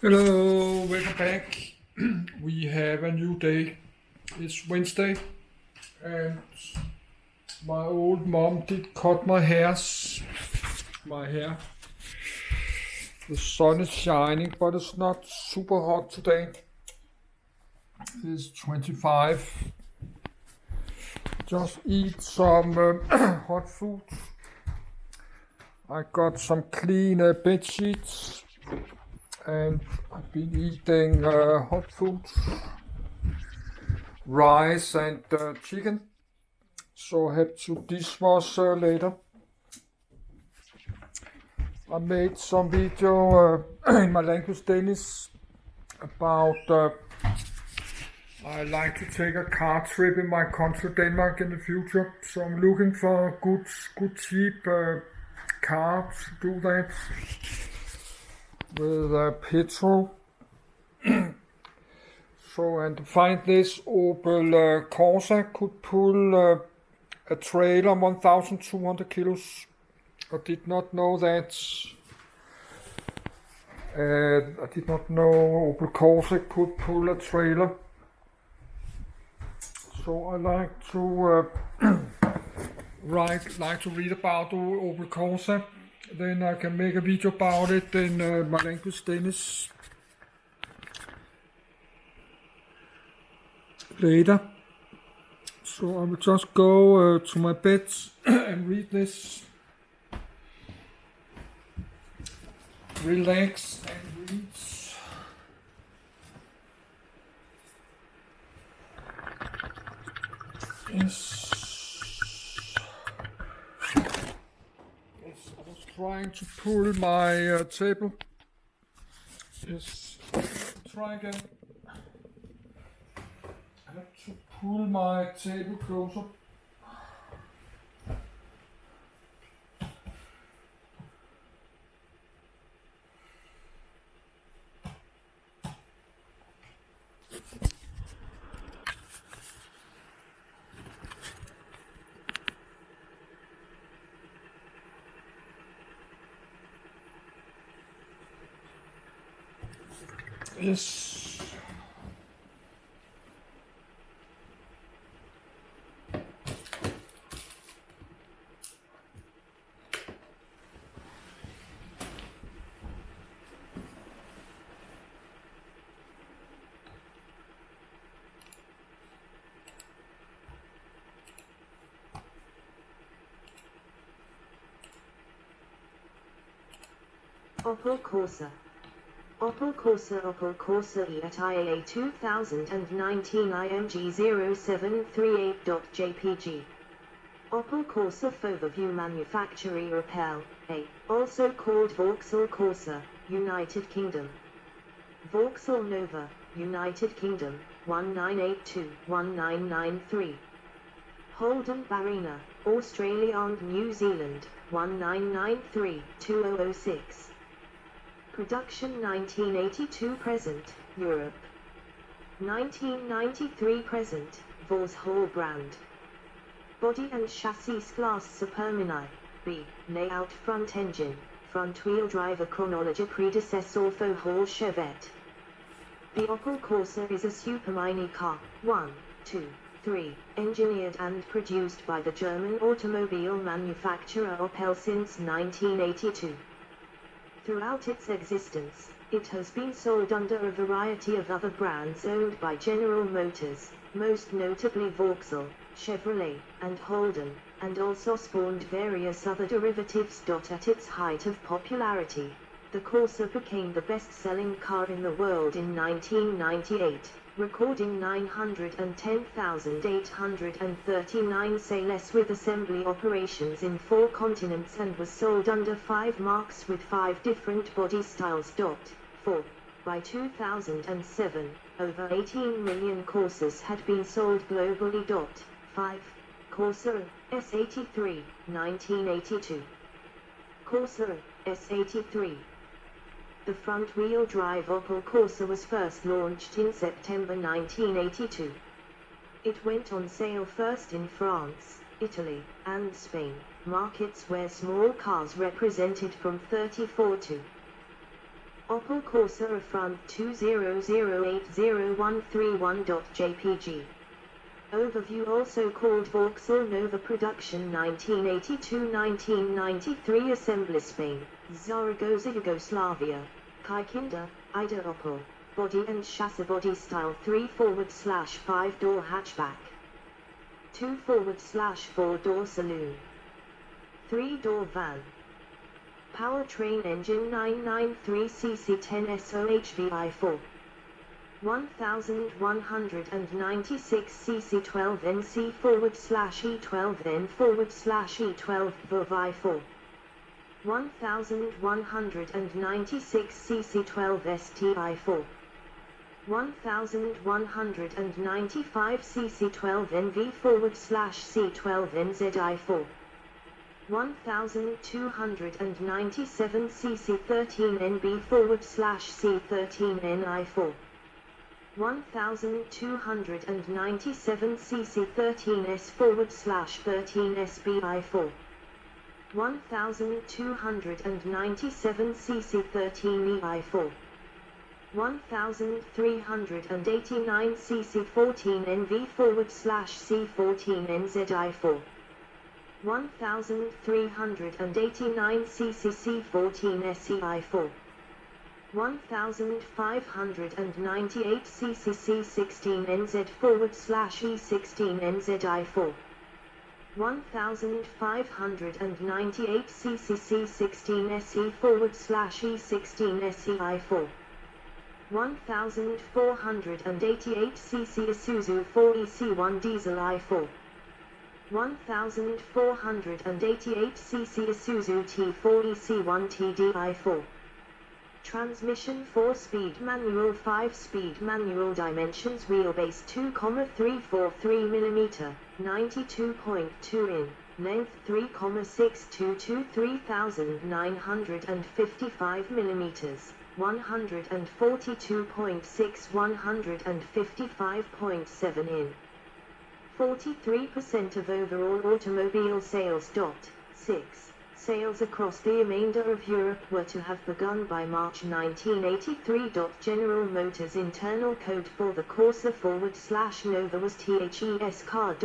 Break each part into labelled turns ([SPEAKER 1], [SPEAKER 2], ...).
[SPEAKER 1] Hello, welcome back. We have a new day. It's Wednesday, and my old mom did cut my hair. The sun is shining, but it's not super hot today. It's 25. Just eat some hot food. I got some clean bed sheets, and I've been eating hot food, rice and chicken. So I have to dishwash later. I made some video in my language Danish about I like to take a car trip in my country Denmark in the future. So I'm looking for a good cheap car to do that with petrol. So, and to find this Opel Corsa could pull a trailer 1,200 kilos. I did not know that. I did not know Opel Corsa could pull a trailer. So I like to like to read about Opel Corsa. Then I can make a video about it in my language Danish later. So I will just go to my bed and read this. Relax and read. Yes. Yes, I was trying to pull my table. Yes. Try again. I have to pull my table closer. Yes.
[SPEAKER 2] Opel Corsa. Opel Corsa at IAA 2019 IMG 0738.jpg. Opel Corsa overview manufacturer Opel, A, also called Vauxhall Corsa, United Kingdom. Vauxhall Nova, United Kingdom, 1982-1993. Holden Barina, Australia and New Zealand, 1993-2006. Production 1982 present, Europe. 1993 present, Vauxhall brand. Body and chassis class Supermini, B, layout front engine, front wheel drive chronology predecessor Vauxhall Chevette. The Opel Corsa is a supermini car, 1, 2, 3, engineered and produced by the German automobile manufacturer Opel since 1982. Throughout its existence, it has been sold under a variety of other brands owned by General Motors, most notably Vauxhall, Chevrolet, and Holden, and also spawned various other derivatives. At its height of popularity, the Corsa became the best-selling car in the world in 1998, recording 910,839 sales with assembly operations in 4 continents and was sold under 5 marques with 5 different body styles. 4. By 2007, over 18 million Corsas had been sold globally. 5. Corsa S83, 1982. Corsa S83. The front-wheel drive Opel Corsa was first launched in September 1982. It went on sale first in France, Italy, and Spain, markets where small cars represented from 34 to Opel Corsa front 20080131.jpg. Overview, also called Vauxhall Nova production 1982-1993, assembly Spain, Zaragoza, Yugoslavia, Kikinda, Ida. Opel body and chassis, body style 3/5-door hatchback, 2/4-door saloon, 3-door van. Powertrain engine 993cc 10 SOHVI4, 1196cc 12NC/E12N/E12 VI4, 1196cc 12 STI4, 1195cc 12 NV/C12NZI4, 1297cc 13 NB/C13NI4, 1297cc 13 S/13 SBI4, 1297cc 13 EI4, 1389cc 14 NV/C14 NZI4, 1389cc C14 SEI4, 1598cc C16 NZ/E16 NZI4, 1598cc C16 SE/E16 SEI4, 1488cc Isuzu 4EC1 Diesel I4, 1488cc Isuzu T4EC1 TDI4. Transmission 4-speed manual, 5-speed manual. Dimensions: wheelbase 2,343 mm, 92.2 in, length 3,622 3,955 mm, 142.6 155.7 in. 43% of overall automobile sales. 6. Sales across the remainder of Europe were to have begun by March 1983. General Motors internal code for the Corsa /Nova was THES car.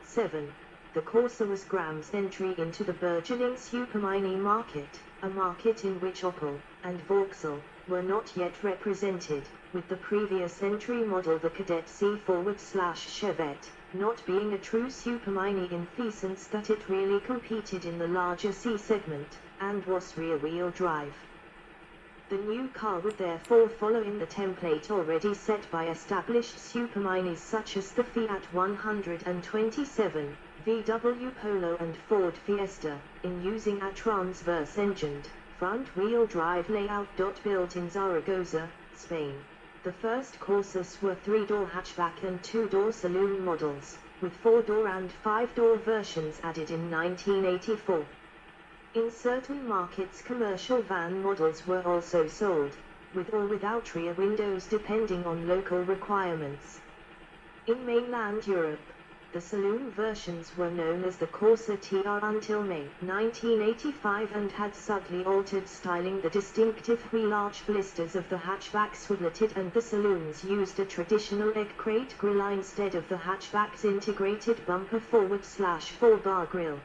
[SPEAKER 2] 7. The Corsa was Graham's entry into the burgeoning supermini market, a market in which Opel and Vauxhall were not yet represented, with the previous entry model, the Cadet C/Chevette, not being a true supermini in the sense that it really competed in the larger C segment, and was rear-wheel drive. The new car would therefore follow in the template already set by established superminis such as the Fiat 127, VW Polo and Ford Fiesta, in using a transverse-engined, front-wheel drive layout. Built in Zaragoza, Spain. The first Corsas were 3-door hatchback and 2-door saloon models, with 4-door and 5-door versions added in 1984. In certain markets, commercial van models were also sold, with or without rear windows depending on local requirements. In mainland Europe, the saloon versions were known as the Corsa TR until May 1985 and had subtly altered styling. The distinctive wheel-arch blisters of the hatchbacks were splitted, and the saloons used a traditional egg crate grille instead of the hatchback's integrated bumper /4-bar grille.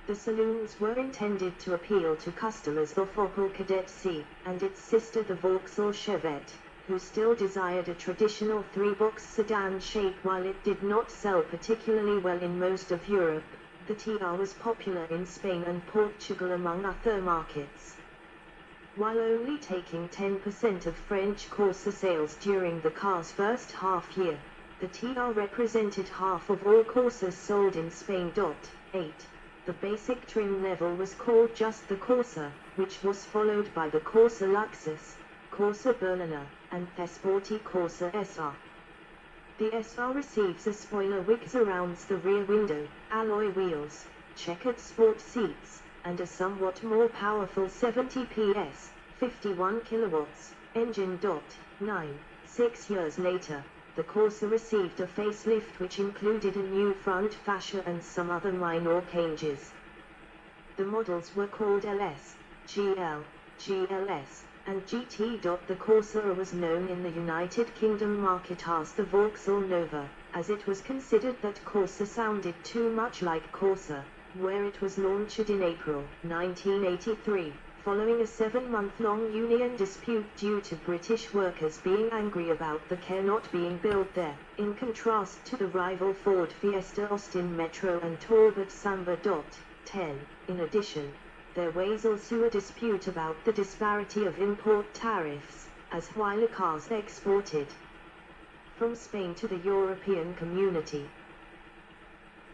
[SPEAKER 2] The saloons were intended to appeal to customers of Opel Cadet C and its sister the Vauxhall Chevette, who still desired a traditional 3-box sedan shape. While it did not sell particularly well in most of Europe, the TR was popular in Spain and Portugal among other markets. While only taking 10% of French Corsa sales during the car's first half year, the TR represented half of all Corsas sold in Spain. 8. The basic trim level was called just the Corsa, which was followed by the Corsa Luxus, Corsa Berliner, and the sporty Corsa SR. The SR receives a spoiler which surrounds the rear window, alloy wheels, checkered sport seats, and a somewhat more powerful 70 PS, 51 kilowatts, engine. 9. 6 years later, the Corsa received a facelift which included a new front fascia and some other minor changes. The models were called LS, GL, GLS, and GT. The Corsa was known in the United Kingdom market as the Vauxhall Nova, as it was considered that Corsa sounded too much like Corsa, where it was launched in April 1983, following a 7-month-long union dispute due to British workers being angry about the car not being built there, in contrast to the rival Ford Fiesta Austin Metro and Talbot Samba. 10. In addition, there was also a dispute about the disparity of import tariffs, as while cars exported from Spain to the European community,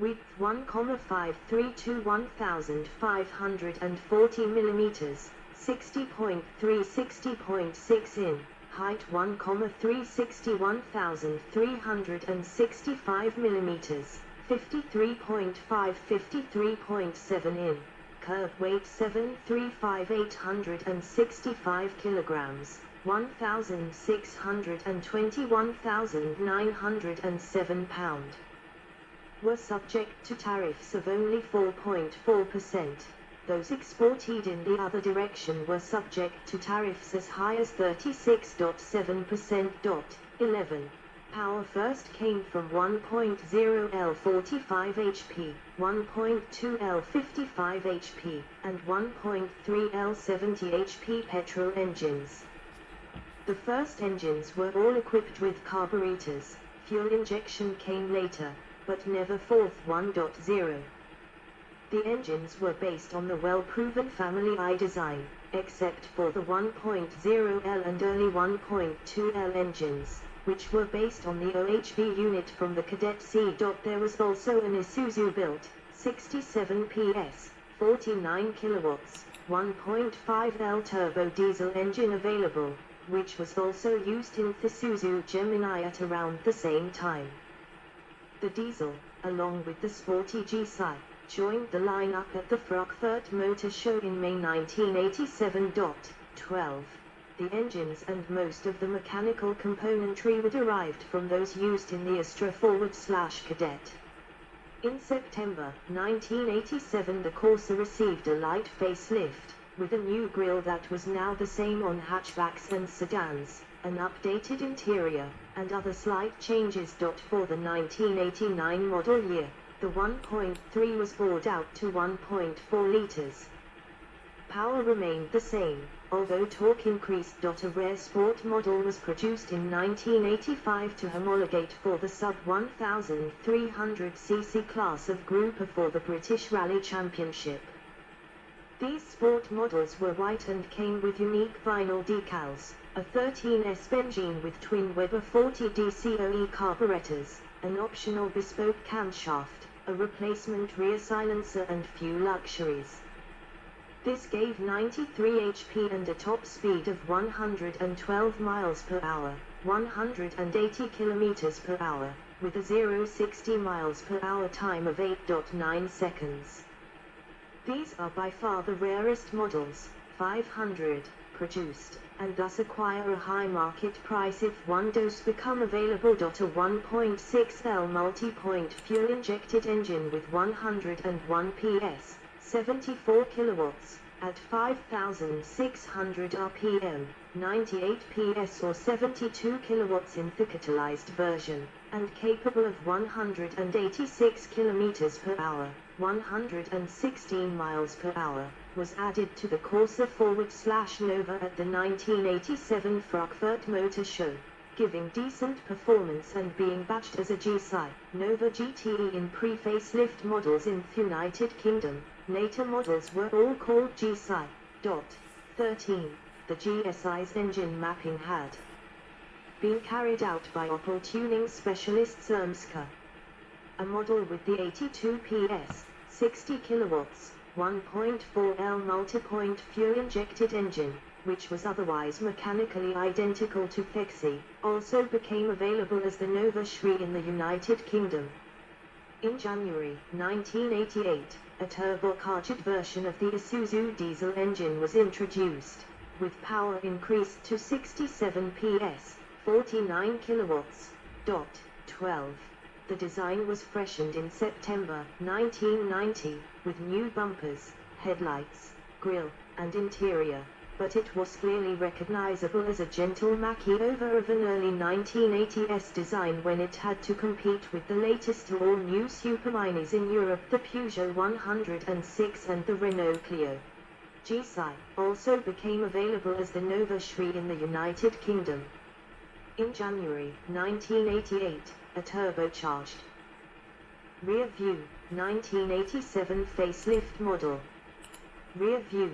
[SPEAKER 2] width 1,532 to 1,540 mm, 60.3 60.6 in, height 1,360 1,365 mm, 53.5 53.7 in, curb weight 735 865 kilograms, 1,620 1,907 pound. Were subject to tariffs of only 4.4%. Those exported in the other direction were subject to tariffs as high as 36.7%. 11. Power first came from 1.0L 45 HP, 1.2L 55 HP, and 1.3L 70 HP petrol engines. The first engines were all equipped with carburetors. Fuel injection came later, but never forth 1.0. The engines were based on the well-proven Family I design, except for the 1.0L and early 1.2L engines, which were based on the OHV unit from the Cadet C. There was also an Isuzu-built, 67 PS, 49 kilowatts, 1.5L turbo diesel engine available, which was also used in the Isuzu Gemini at around the same time. The diesel, along with the sporty GSI, joined the lineup at the Frankfurt Motor Show in May 1987. 12. The engines and most of the mechanical componentry were derived from those used in the Astra Forward/Cadet. In September 1987, the Corsa received a light facelift, with a new grille that was now the same on hatchbacks and sedans, an updated interior, and other slight changes. For the 1989 model year, the 1.3 was bored out to 1.4 liters. Power remained the same, although torque increased. A rare sport model was produced in 1985 to homologate for the sub 1300cc class of Group A for the British Rally Championship. These sport models were white and came with unique vinyl decals, a 13S benzene with twin Weber 40 DCOE carburetors, an optional bespoke camshaft, a replacement rear silencer and few luxuries. This gave 93 HP and a top speed of 112 miles per hour, 180 kilometers per hour, with a 0-60 miles per hour time of 8.9 seconds. These are by far the rarest models, 500, produced, and thus acquire a high market price if one does become available. A 1.6L multi-point fuel-injected engine with 101 PS, 74 kilowatts, at 5,600 RPM, 98 PS or 72 kilowatts in the catalyzed version, and capable of 186 kilometers per hour, 116 miles per hour, was added to the Corsa Forward/Nova at the 1987 Frankfurt Motor Show, giving decent performance and being badged as a GSI Nova GTE in pre-facelift models in the United Kingdom. Later models were all called GSI. 13. The GSI's engine mapping had been carried out by Opel tuning specialists Ermska. A model with the 82 PS, 60 kilowatts, 1.4L multi-point fuel-injected engine, which was otherwise mechanically identical to Fexi, also became available as the Nova Shri in the United Kingdom. In January 1988, a turbocharged version of the Isuzu diesel engine was introduced, with power increased to 67 PS, 49 kilowatts. 12. The design was freshened in September 1990, with new bumpers, headlights, grille, and interior. but it was clearly recognizable as a gentle makeover of an early 1980s design when it had to compete with the latest all-new superminis in Europe, the Peugeot 106 and the Renault Clio. GSI also became available as the Nova Shri in the United Kingdom. In January 1988, a turbocharged rear view 1987 facelift model. Rear view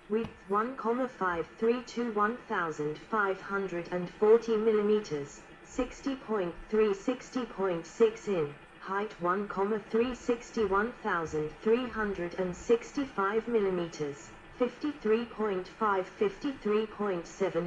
[SPEAKER 2] width 1,532 to 1,540 mm, 60.3 60.6 in, height 1,360 1,365 mm, 53.5 53.7 in.